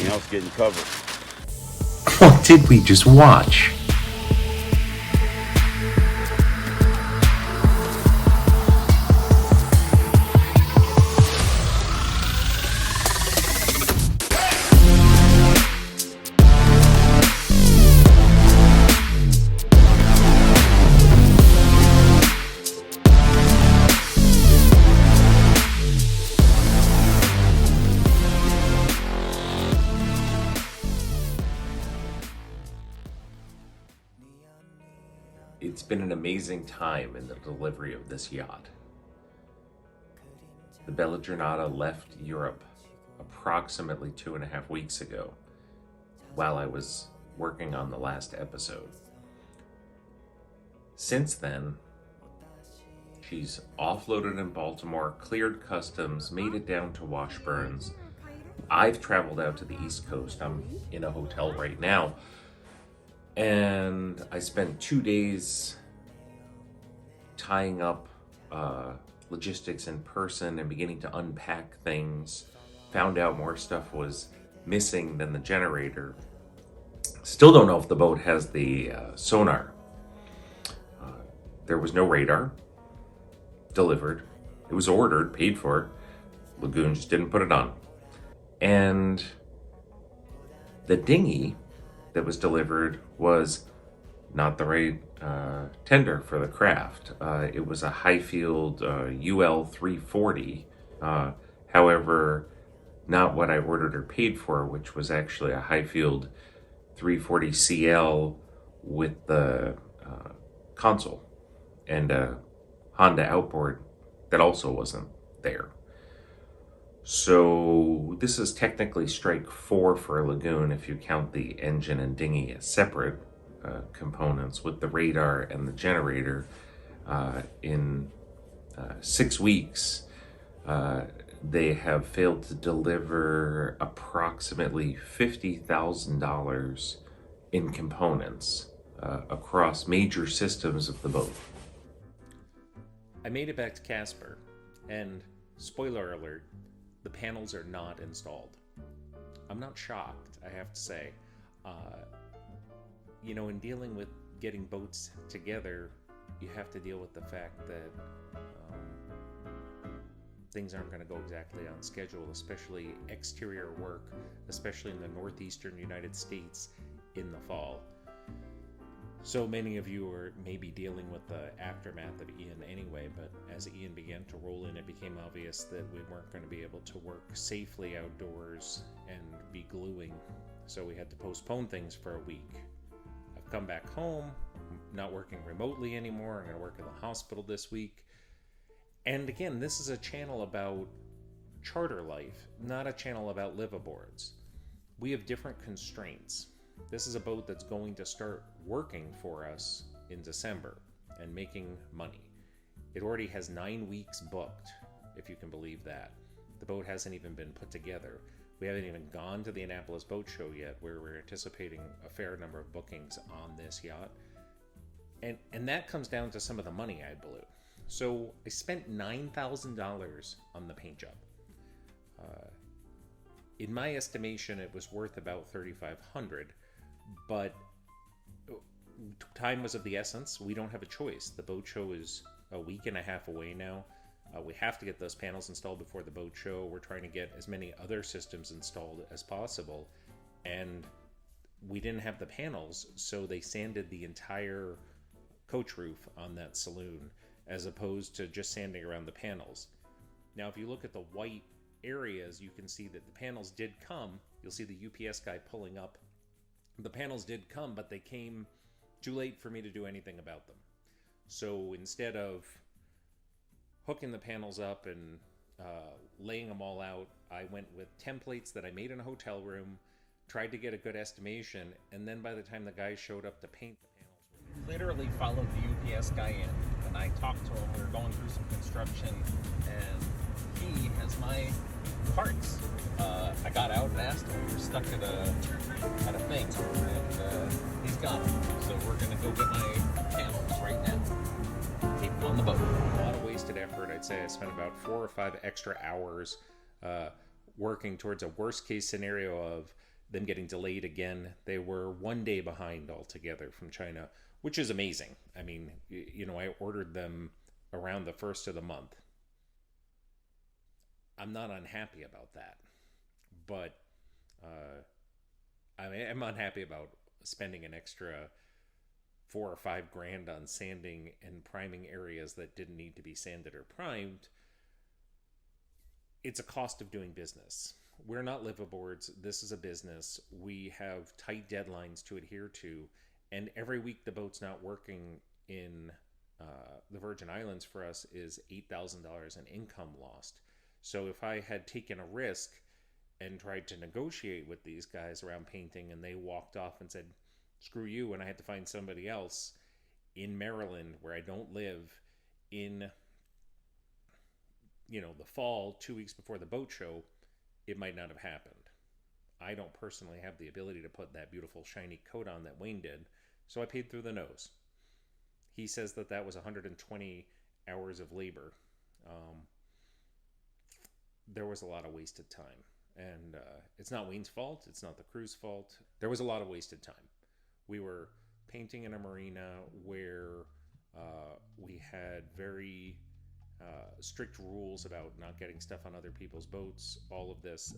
everything else getting covered. What did we just watch? It's been an amazing time in the delivery of this yacht. The Bella Giornata left Europe approximately 2.5 weeks ago while I was working on the last episode. Since then, she's offloaded in Baltimore, cleared customs, made it down to Washburns. I've traveled out to the East Coast. I'm in a hotel right now. And I spent 2 days tying up logistics in person and beginning to unpack things. Found out more stuff was missing than the generator. Still don't know if the boat has the sonar. There was no radar delivered. It was ordered, paid for. Lagoon just didn't put it on. And the dinghy that was delivered was not the right tender for the craft. It was a Highfield UL 340. However, not what I ordered or paid for, which was actually a Highfield 340 CL with the console and a Honda outboard that also wasn't there. So this is technically strike 4 for Lagoon if you count the engine and dinghy as separate components, with the radar and the generator. In 6 weeks, they have failed to deliver approximately $50,000 in components across major systems of the boat. I made it back to Casper, and spoiler alert, the panels are not installed. I'm not shocked, I have to say. In dealing with getting boats together, you have to deal with the fact that things aren't going to go exactly on schedule, especially exterior work, especially in the northeastern United States in the fall. So many of you are maybe dealing with the aftermath of Ian anyway, but as Ian began to roll in, it became obvious that we weren't going to be able to work safely outdoors and be gluing, so we had to postpone things for a week. I've come back home, I'm not working remotely anymore. I'm going to work in the hospital this week. And again, this is a channel about charter life, not a channel about liveaboards. We have different constraints. This is a boat that's going to start working for us in December and making money. It already has 9 weeks booked, if you can believe that. The boat hasn't even been put together. We haven't even gone to the Annapolis boat show yet, where we're anticipating a fair number of bookings on this yacht. And that comes down to some of the money I blew. So I spent $9,000 on the paint job. In my estimation, it was worth about $3,500, but time was of the essence. We don't have a choice. The boat show is a week and a half away now. We have to get those panels installed before the boat show. We're trying to get as many other systems installed as possible, and we didn't have the panels, so they sanded the entire coach roof on that saloon as opposed to just sanding around the panels. Now, if you look at the white areas, you can see that the panels did come. You'll see the UPS guy pulling up. The panels did come, but they came too late for me to do anything about them. So instead of hooking the panels up and laying them all out, I went with templates that I made in a hotel room, tried to get a good estimation, and then by the time the guys showed up to paint the panels, literally followed the UPS guy in, and I talked to him. We were going through some construction, and he has my parts. I got out and asked him. We were stuck at a thing, and he's got them. So we're gonna go get my panels right now. Keep them on the boat. A lot of wasted effort. I'd say I spent about 4 or 5 extra hours working towards a worst case scenario of them getting delayed again. They were 1 day behind altogether from China, which is amazing. I mean, I ordered them around the first of the month. I'm not unhappy about that, but I'm unhappy about spending an extra $4 or $5 on sanding and priming areas that didn't need to be sanded or primed. It's a cost of doing business. We're not liveaboards. This is a business. We have tight deadlines to adhere to, and every week the boat's not working in the Virgin Islands for us is $8,000 in income lost. So if I had taken a risk and tried to negotiate with these guys around painting, and they walked off and said, screw you, and I had to find somebody else in Maryland where I don't live in the fall, 2 weeks before the boat show, it might not have happened. I don't personally have the ability to put that beautiful shiny coat on that Wayne did, so I paid through the nose. He says that was 120 hours of labor. There was a lot of wasted time, and it's not Wayne's fault. It's not the crew's fault. There was a lot of wasted time. We were painting in a marina where we had very strict rules about not getting stuff on other people's boats. All of this.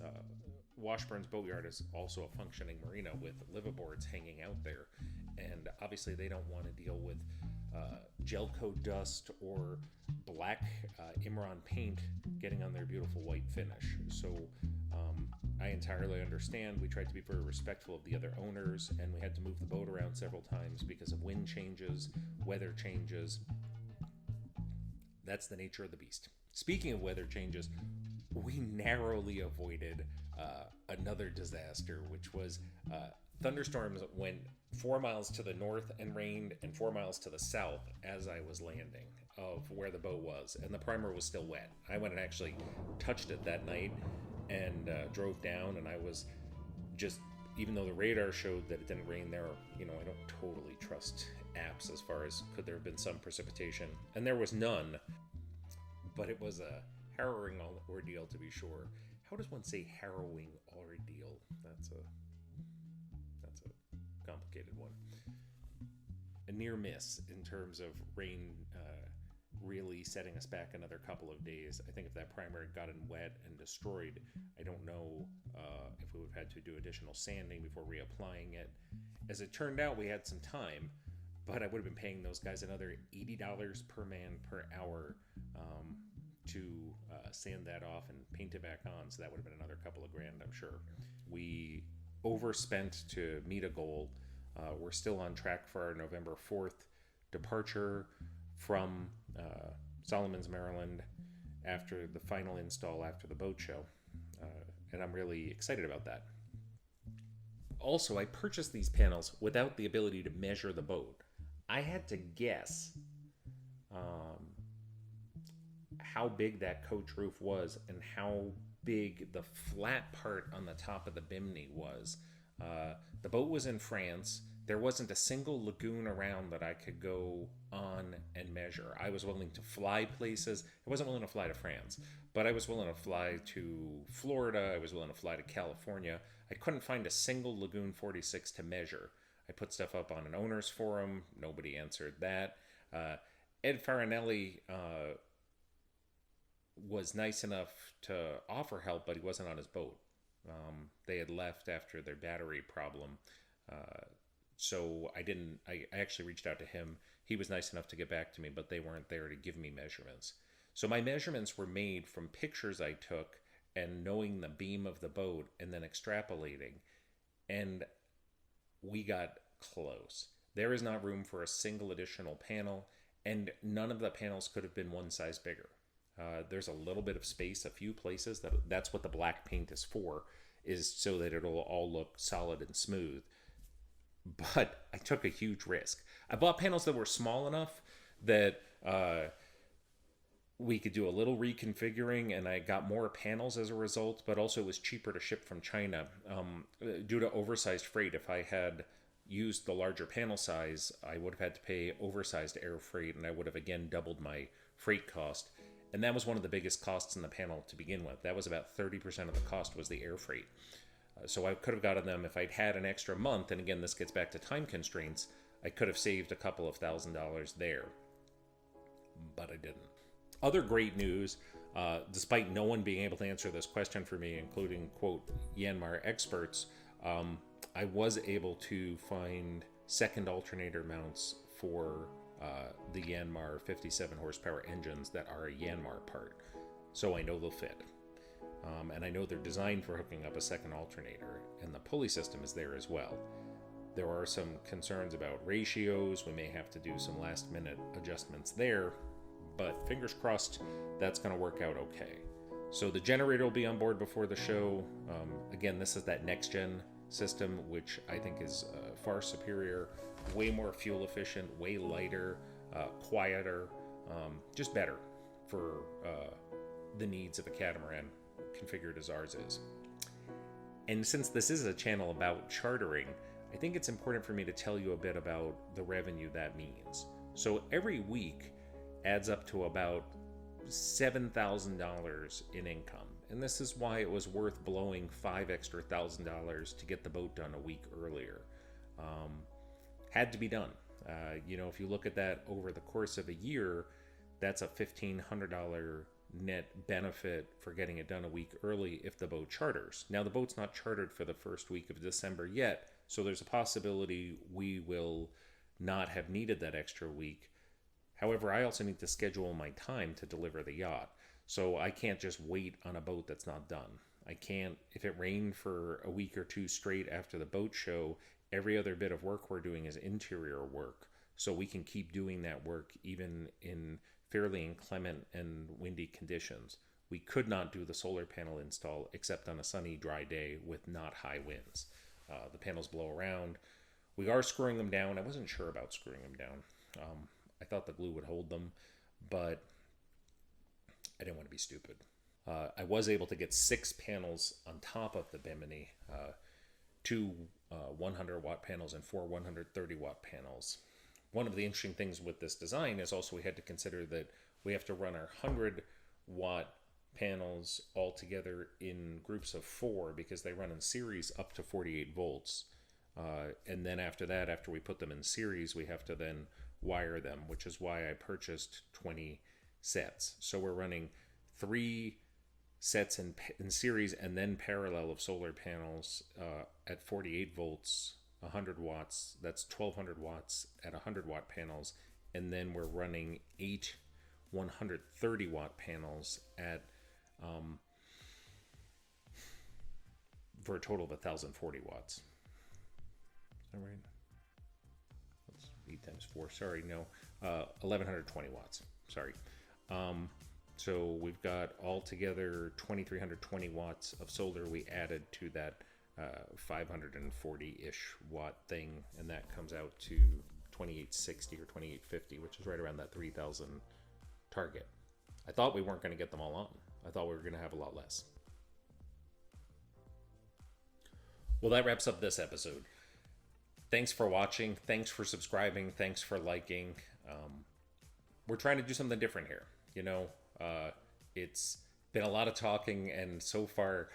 Washburn's Boatyard is also a functioning marina with liveaboards hanging out there, and obviously they don't want to deal with gel coat dust or black Imron paint getting on their beautiful white finish. So I entirely understand. We tried to be very respectful of the other owners, and we had to move the boat around several times because of wind changes, weather changes. That's the nature of the beast. Speaking of weather changes, we narrowly avoided another disaster, which was thunderstorms went 4 miles to the north and rained, and 4 miles to the south as I was landing of where the boat was, and the primer was still wet. I went and actually touched it that night and drove down, and I was just, even though the radar showed that it didn't rain there, I don't totally trust apps as far as could there have been some precipitation, and there was none, but it was a harrowing ordeal to be sure. How does one say harrowing ordeal? That's a complicated one. A near miss in terms of rain really setting us back another couple of days. I think if that primer had gotten wet and destroyed, I don't know if we would have had to do additional sanding before reapplying it. As it turned out, we had some time, but I would have been paying those guys another $80 per man per hour to sand that off and paint it back on, so that would have been another couple of grand, I'm sure. We overspent to meet a goal. We're still on track for our November 4th departure from Solomons, Maryland, after the final install after the boat show, and I'm really excited about that. Also, I purchased these panels without the ability to measure the boat. I had to guess how big that coach roof was and how big the flat part on the top of the bimini was. The boat was in France. There wasn't a single lagoon around that I could go on and measure. I was willing to fly places. I wasn't willing to fly to France, but I was willing to fly to Florida. I was willing to fly to California. I couldn't find a single Lagoon 46 to measure. I put stuff up on an owner's forum. Nobody answered that. Ed Farinelli was nice enough to offer help, but he wasn't on his boat. They had left after their battery problem. So I actually reached out to him. He was nice enough to get back to me, but they weren't there to give me measurements. So my measurements were made from pictures I took and knowing the beam of the boat and then extrapolating. And we got close. There is not room for a single additional panel, and none of the panels could have been one size bigger. There's a little bit of space, a few places. That's what the black paint is for, is so that it'll all look solid and smooth. But I took a huge risk. I bought panels that were small enough that we could do a little reconfiguring, and I got more panels as a result, but also it was cheaper to ship from China. Due to oversized freight, if I had used the larger panel size, I would have had to pay oversized air freight, and I would have again doubled my freight cost. And that was one of the biggest costs in the panel to begin with. That was about 30% of the cost was the air freight. So I could have gotten them if I'd had an extra month. And again, this gets back to time constraints. I could have saved a couple of $1,000s there, but I didn't. Other great news, despite no one being able to answer this question for me, including, quote, Yanmar experts, I was able to find second alternator mounts for the Yanmar 57 horsepower engines that are a Yanmar part. So I know they'll fit. And I know they're designed for hooking up a second alternator, and the pulley system is there as well. There are some concerns about ratios. We may have to do some last minute adjustments there, but fingers crossed that's going to work out okay. So the generator will be on board before the show. Again, this is that next gen system, which I think is far superior, way more fuel efficient, way lighter, quieter, just better for the needs of a catamaran configured as ours is. And since this is a channel about chartering, I think it's important for me to tell you a bit about the revenue that means. So every week adds up to about $7,000 in income. And this is why it was worth blowing $5,000 extra to get the boat done a week earlier. Had to be done. If you look at that over the course of a year, that's a $1,500 net benefit for getting it done a week early if the boat charters. Now, the boat's not chartered for the first week of December yet, so there's a possibility we will not have needed that extra week. However, I also need to schedule my time to deliver the yacht, so I can't just wait on a boat that's not done. I can't, if it rained for a week or two straight after the boat show, every other bit of work we're doing is interior work, so we can keep doing that work even in fairly inclement and windy conditions. We could not do the solar panel install except on a sunny, dry day with not high winds. The panels blow around. We are screwing them down. I wasn't sure about screwing them down. I thought the glue would hold them, but I didn't want to be stupid. I was able to get 6 panels on top of the bimini, 2 100-watt panels and 4 130-watt panels. One of the interesting things with this design is also we had to consider that we have to run our 100-watt panels all together in groups of 4 because they run in series up to 48 volts. And then after that, after we put them in series, we have to then wire them, which is why I purchased 20 sets. So we're running 3 sets in series and then parallel of solar panels at 48 volts, 100 watts. That's 1200 watts at 100-watt panels. And then we're running 8 130-watt panels at for a total of 1040 watts. Is that right? That's 8 times 4. Sorry, no. 1120 watts. Sorry. So we've got altogether 2320 watts of solar we added to that 540-ish watt thing, and that comes out to 2860 or 2850, which is right around that 3000 target. I thought we weren't going to get them all on. I thought we were going to have a lot less. Well, that wraps up this episode. Thanks for watching. Thanks for subscribing. Thanks for liking. We're trying to do something different here. It's been a lot of talking and so far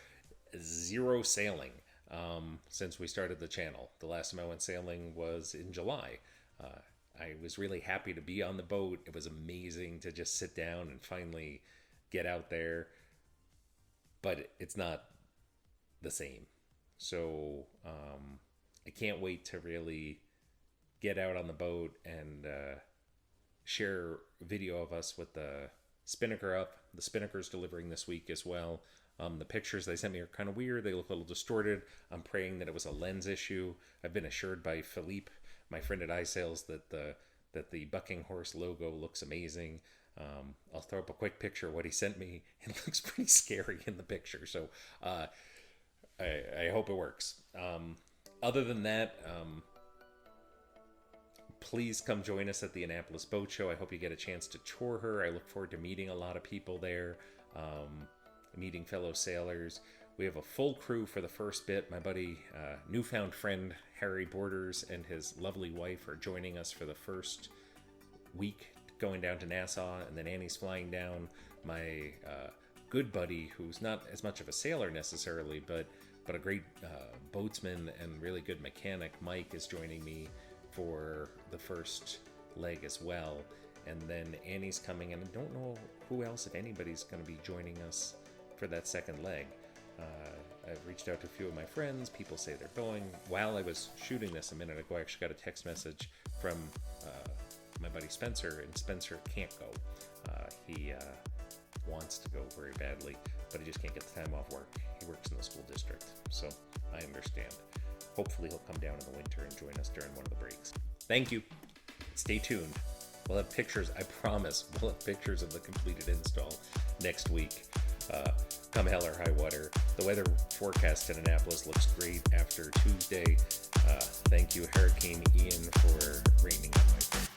0 sailing since we started the channel. The last time I went sailing was in July. I was really happy to be on the boat. It was amazing to just sit down and finally get out there, but it's not the same. So I can't wait to really get out on the boat and share video of us with the spinnaker up. The spinnaker's delivering this week as well. The pictures they sent me are kind of weird. They look a little distorted. I'm praying that it was a lens issue. I've been assured by Philippe, my friend at iSails, that the bucking horse logo looks amazing. I'll throw up a quick picture of what he sent me. It looks pretty scary in the picture. So I hope it works. Other than that, please come join us at the Annapolis Boat Show. I hope you get a chance to tour her. I look forward to meeting a lot of people there, meeting fellow sailors. We have a full crew for the first bit. My buddy, newfound friend, Harry Borders, and his lovely wife are joining us for the first week, going down to Nassau, and then Annie's flying down. My good buddy who's not as much of a sailor necessarily, but a great boatsman and really good mechanic, Mike, is joining me for the first leg as well. And then Annie's coming, and I don't know who else, if anybody's going to be joining us for that second leg. I've reached out to a few of my friends. People say they're going. While I was shooting this a minute ago, I actually got a text message from my buddy Spencer, and Spencer can't go. He wants to go very badly, but he just can't get the time off work. He works in the school district, so I understand. Hopefully he'll come down in the winter and join us during one of the breaks. Thank you. Stay tuned. We'll have pictures, I promise, we'll have pictures of the completed install next week. Come hell or high water. The weather forecast in Annapolis looks great after Tuesday. Thank you, Hurricane Ian, for raining on my friend.